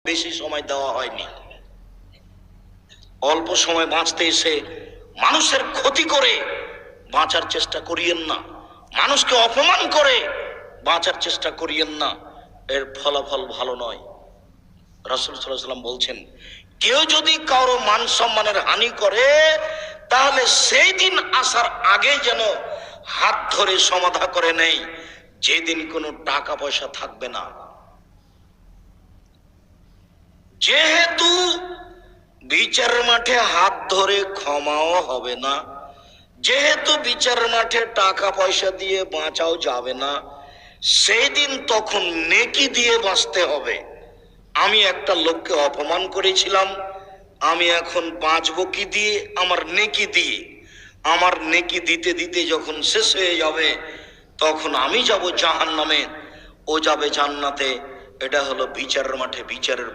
বেশি সময় দেওয়া হয়নি। অল্প সময় বাঁচতে এসে মানুষের ক্ষতি করে বাঁচার চেষ্টা করিয়েন না, মানুষকে অপমান করে বাঁচার চেষ্টা করিয়েন না, এর ফলাফল ভালো নয়। রাসূল সাল্লাল্লাহু আলাইহি ওয়াসাল্লাম বলছেন, কেউ যদি কারো মান সম্মানের হানি করে তাহলে সেই দিন আসার আগে যেন হাত ধরে সমাধা করে নেই, যেদিন কোনো টাকা পয়সা থাকবে না। যেহেতু বিচারের মাঠে হাত ধরে ক্ষমাও হবে না, যেহেতু বিচারের মাঠে টাকা পয়সা দিয়ে বাঁচাও যাবে না, সেই দিন তখন নেকি দিয়ে বাঁচতে হবে। আমি একটা লোককে অপমান করেছিলাম, আমি এখন বাঁচবো কি দিয়ে? আমার নেকি দিয়ে। আমার নেকি দিতে দিতে যখন শেষ হয়ে যাবে তখন আমি যাব জাহান্নামে, ও যাবে জান্নাতে। এটা হলো বিচারের মাঠে বিচারের